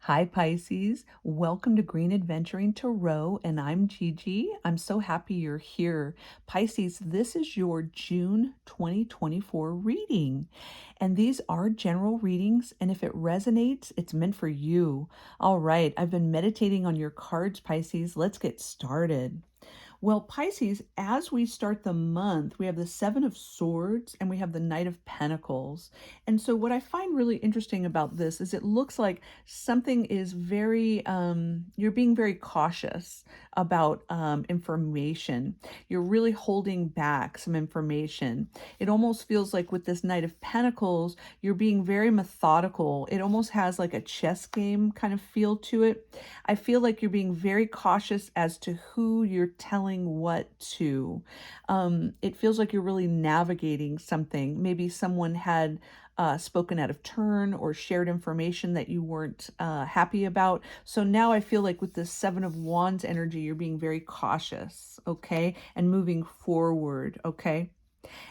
Hi, Pisces. Welcome to Green Adventuring Tarot, and I'm Gigi. I'm so happy you're here. Pisces, this is your June 2024 reading, and these are general readings, and if it resonates, it's meant for you. All right, I've been meditating on your cards, Pisces. Let's get started. Well, Pisces, as we start the month, we have the Seven of Swords and we have the Knight of Pentacles. And so, what I find really interesting about this is it looks like something is you're being very cautious about information. You're really holding back some information. It almost feels like with this Knight of Pentacles, you're being very methodical. It almost has like a chess game kind of feel to it. I feel like you're being very cautious as to who you're telling what to. It feels like you're really navigating something. Maybe someone had spoken out of turn or shared information that you weren't happy about. So now I feel like with this Seven of Wands energy, you're being very cautious, okay? And moving forward, okay?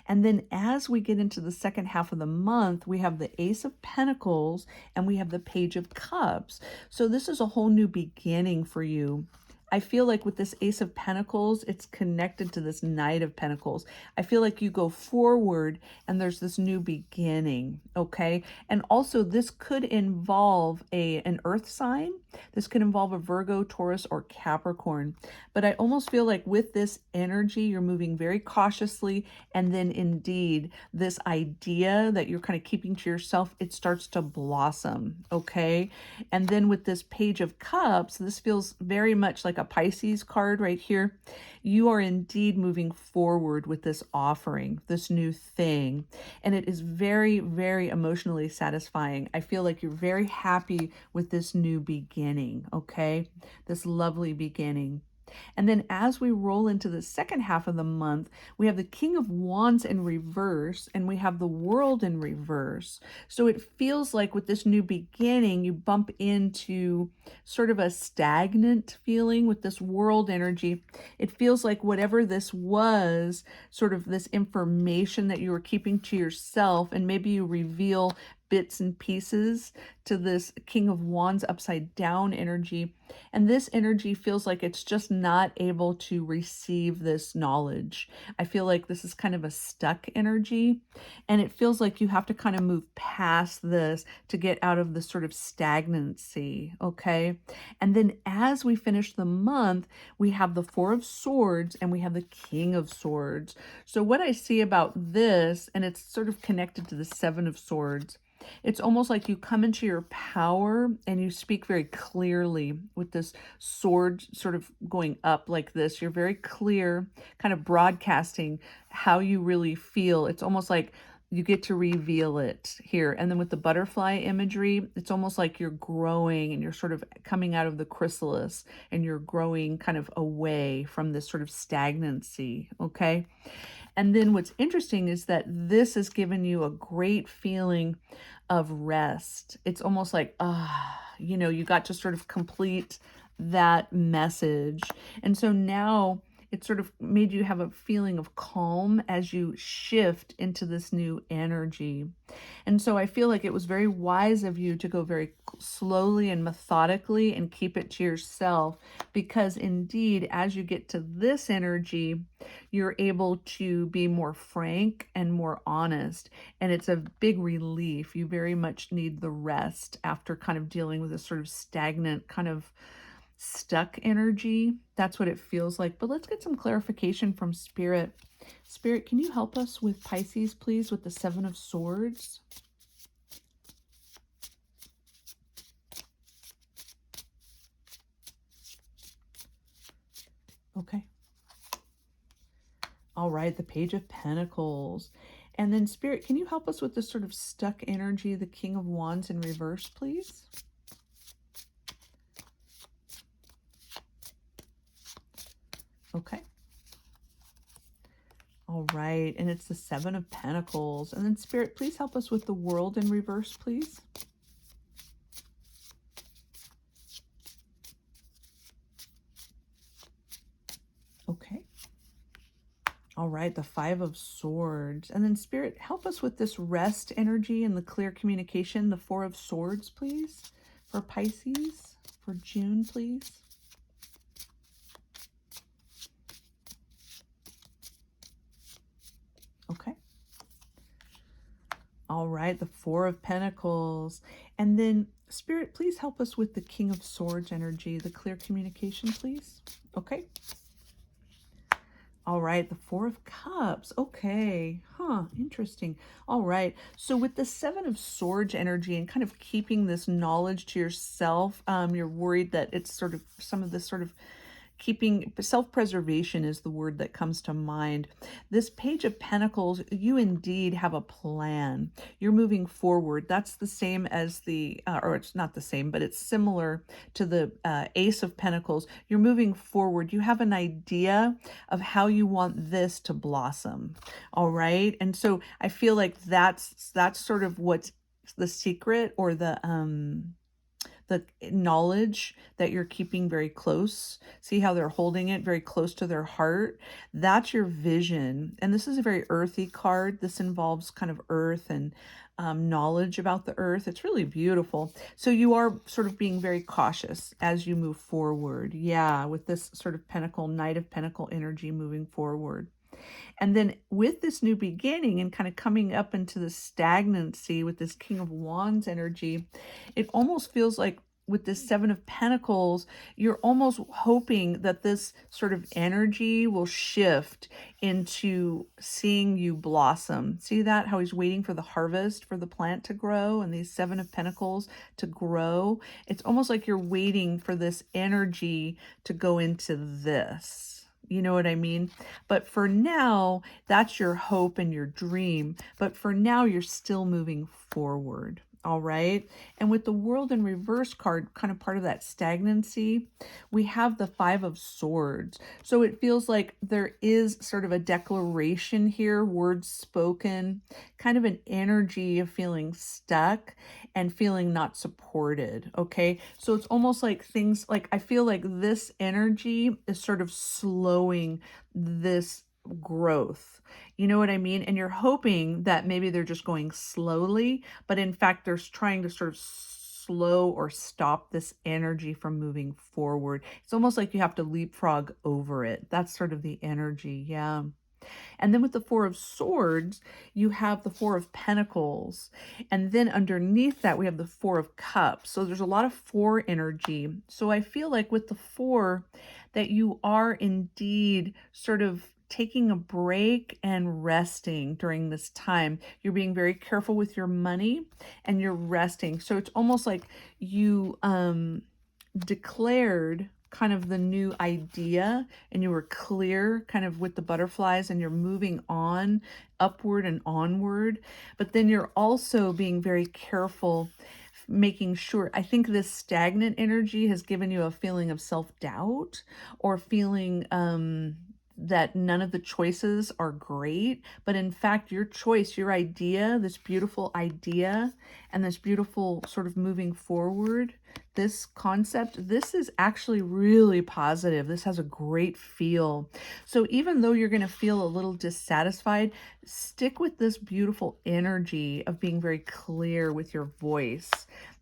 And then as we get into the second half of the month, we have the Ace of Pentacles and we have the Page of Cups. So this is a whole new beginning for you. I feel like with this Ace of Pentacles, it's connected to this Knight of Pentacles. I feel like you go forward and there's this new beginning, okay? And also this could involve an earth sign. This could involve a Virgo, Taurus, or Capricorn. But I almost feel like with this energy, you're moving very cautiously. And then indeed, this idea that you're kind of keeping to yourself, it starts to blossom, okay? And then with this Page of Cups, this feels very much like a Pisces card right here. You are indeed moving forward with this offering, this new thing. And it is very, very emotionally satisfying. I feel like you're very happy with this new beginning, okay? This lovely beginning. And then as we roll into the second half of the month, we have the King of Wands in reverse and we have the World in reverse. So it feels like with this new beginning, you bump into sort of a stagnant feeling with this World energy. It feels like whatever this was, sort of this information that you were keeping to yourself, and maybe you reveal bits and pieces to this King of Wands upside down energy. And this energy feels like it's just not able to receive this knowledge. I feel like this is kind of a stuck energy. And it feels like you have to kind of move past this to get out of this sort of stagnancy. Okay. And then as we finish the month, we have the Four of Swords and we have the King of Swords. So what I see about this, and it's sort of connected to the Seven of Swords, it's almost like you come into your power and you speak very clearly with this sword sort of going up like this. You're very clear, kind of broadcasting how you really feel. It's almost like you get to reveal it here. And then with the butterfly imagery, it's almost like you're growing and you're sort of coming out of the chrysalis and you're growing kind of away from this sort of stagnancy, okay? And then what's interesting is that this has given you a great feeling of rest. It's almost like, you got to sort of complete that message. And so now it sort of made you have a feeling of calm as you shift into this new energy. And so I feel like it was very wise of you to go very slowly and methodically and keep it to yourself, because indeed, as you get to this energy, you're able to be more frank and more honest. And it's a big relief. You very much need the rest after kind of dealing with this sort of stagnant, kind of stuck energy. That's what it feels like. But let's get some clarification from Spirit. Spirit, can you help us with Pisces, please, with the Seven of Swords? Okay. All right, the Page of Pentacles. And then Spirit, can you help us with this sort of stuck energy, the King of Wands in reverse, please? Okay. All right, and it's the Seven of Pentacles. And then Spirit, please help us with the World in reverse, please. Okay. All right, the Five of Swords. And then Spirit, help us with this rest energy and the clear communication, the Four of Swords, please, for Pisces for June, please? Okay. All right, the Four of Pentacles. And then, Spirit, please help us with the King of Swords energy, the clear communication, please. Okay. All right, the Four of Cups. Okay. Interesting. All right. So with the Seven of Swords energy and kind of keeping this knowledge to yourself, you're worried that it's sort of some of this sort of keeping self-preservation is the word that comes to mind. This Page of Pentacles, you indeed have a plan. You're moving forward. That's the same as the, or it's not the same, but it's similar to the Ace of Pentacles. You're moving forward. You have an idea of how you want this to blossom. All right. And so I feel like that's sort of what's the secret, or the knowledge that you're keeping very close. See how they're holding it very close to their heart? That's your vision. And this is a very earthy card. This involves kind of earth and knowledge about the earth. It's really beautiful. So you are sort of being very cautious as you move forward. Yeah, with this sort of Pentacle, Knight of Pentacle energy moving forward. And then with this new beginning and kind of coming up into the stagnancy with this King of Wands energy, it almost feels like with this Seven of Pentacles, you're almost hoping that this sort of energy will shift into seeing you blossom. See that? How he's waiting for the harvest, for the plant to grow, and these Seven of Pentacles to grow. It's almost like you're waiting for this energy to go into this. You know what I mean? But for now, that's your hope and your dream. But for now, you're still moving forward. All right. And with the World in Reverse card, kind of part of that stagnancy, we have the Five of Swords. So it feels like there is sort of a declaration here, words spoken, kind of an energy of feeling stuck and feeling not supported. Okay. So it's almost like things like, I feel like this energy is sort of slowing this growth. You know what I mean? And you're hoping that maybe they're just going slowly, but in fact, they're trying to sort of slow or stop this energy from moving forward. It's almost like you have to leapfrog over it. That's sort of the energy. Yeah. And then with the Four of Swords, you have the Four of Pentacles. And then underneath that, we have the Four of Cups. So there's a lot of four energy. So I feel like with the four, that you are indeed sort of taking a break and resting during this time. You're being very careful with your money and you're resting. So it's almost like you declared kind of the new idea and you were clear kind of with the butterflies and you're moving on upward and onward, but then you're also being very careful, making sure. I think this stagnant energy has given you a feeling of self-doubt or feeling that none of the choices are great, but in fact your choice, your idea, this beautiful idea and this beautiful sort of moving forward, this concept, this is actually really positive. This has a great feel. So even though you're going to feel a little dissatisfied, stick with this beautiful energy of being very clear with your voice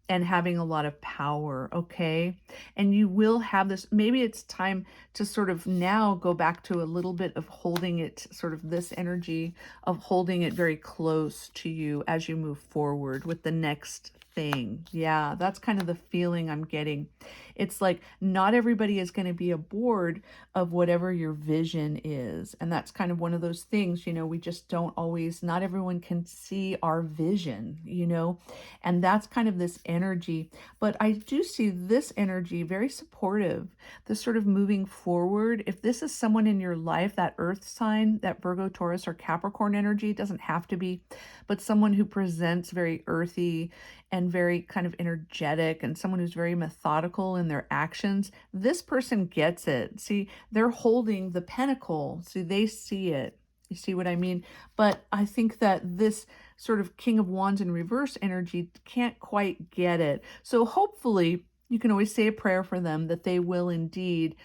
and having a lot of power, okay? And you will have this, maybe it's time to sort of now go back to a little bit of holding it, sort of this energy of holding it very close to you as you move forward with the next thing. Yeah, that's kind of the feeling I'm getting. It's like not everybody is going to be aboard of whatever your vision is. And that's kind of one of those things, you know, we just don't always, not everyone can see our vision, you know, and that's kind of this energy. But I do see this energy very supportive, this sort of moving forward. If this is someone in your life, that earth sign, that Virgo, Taurus, or Capricorn energy, it doesn't have to be, but someone who presents very earthy and very kind of energetic and someone who's very methodical in their actions, this person gets it. See, they're holding the pentacle. See, they see it. You see what I mean? But I think that this sort of King of Wands in reverse energy can't quite get it. So hopefully You can always say a prayer for them that they will indeed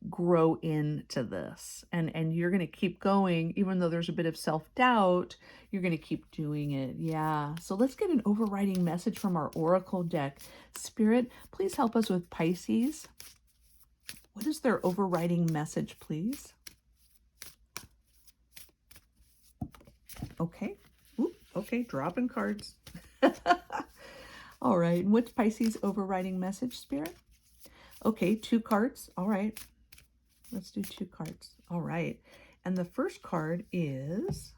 grow into this. And you're going to keep going even though there's a bit of self-doubt, you're going to keep doing it. Yeah. So let's get an overriding message from our oracle deck. Spirit, please help us with Pisces. What is their overriding message, please? Okay. Ooh, okay, dropping cards. All right. What's Pisces' overriding message, Spirit? Okay, 2 cards. All right. Let's do 2 cards. All right. And the first card is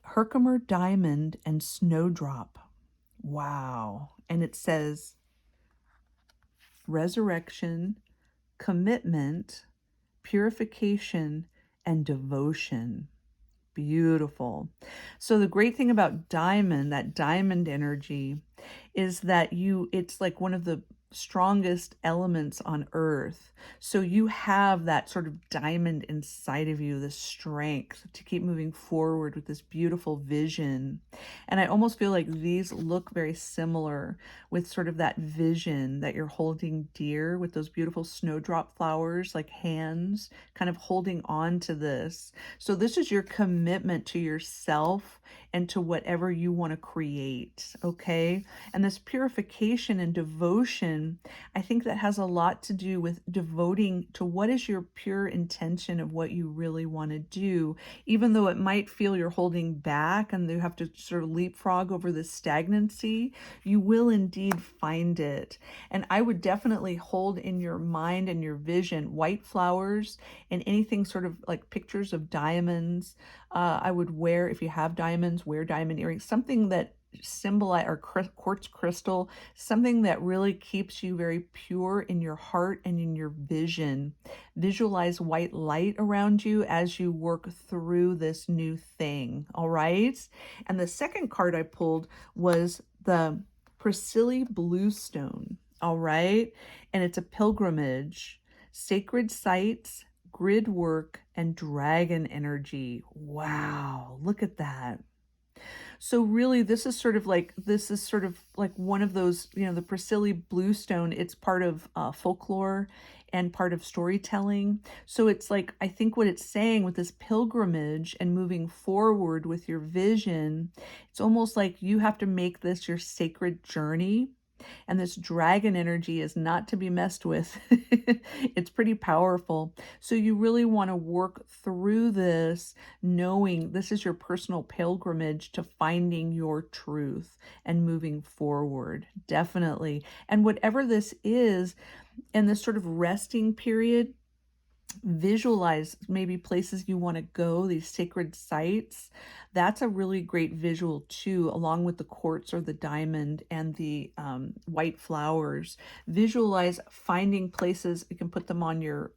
Herkimer Diamond and Snowdrop. Wow. And it says resurrection, commitment, purification, and devotion. Beautiful. So the great thing about diamond, that diamond energy, is that it's like one of the strongest elements on earth. So you have that sort of diamond inside of you, the strength to keep moving forward with this beautiful vision. And I almost feel like these look very similar with sort of that vision that you're holding dear with those beautiful snowdrop flowers, like hands kind of holding on to this. So this is your commitment to yourself and to whatever you want to create, okay? And this purification and devotion, I think that has a lot to do with devoting to what is your pure intention of what you really want to do, even though it might feel you're holding back and you have to sort of leapfrog over the stagnancy, you will indeed find it. And I would definitely hold in your mind and your vision white flowers and anything sort of like pictures of diamonds. I would wear, if you have diamonds, wear diamond earrings, something that symbolize, or quartz crystal, something that really keeps you very pure in your heart and in your vision. Visualize white light around you as you work through this new thing. All right. And the second card I pulled was the Priscilla Bluestone. All right. And it's a pilgrimage, sacred sites, grid work, and dragon energy. Wow, look at that. So really this is sort of like one of those, the Priscilla Bluestone, it's part of folklore and part of storytelling. So it's like, I think what it's saying with this pilgrimage and moving forward with your vision, it's almost like you have to make this your sacred journey. And this dragon energy is not to be messed with. It's pretty powerful. So you really want to work through this, knowing this is your personal pilgrimage to finding your truth and moving forward. Definitely. And whatever this is, in this sort of resting period, visualize maybe places you want to go, these sacred sites. That's a really great visual too, along with the quartz or the diamond and the white flowers. Visualize finding places. You can put them on your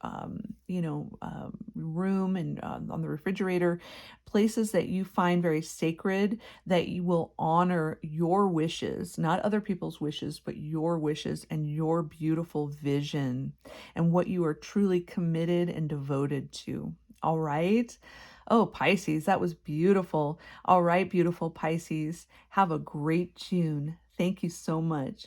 room and on the refrigerator, places that you find very sacred, that you will honor your wishes, not other people's wishes, but your wishes and your beautiful vision and what you are truly committed and devoted to. All right. Oh, Pisces, that was beautiful. All right, beautiful Pisces. Have a great June. Thank you so much.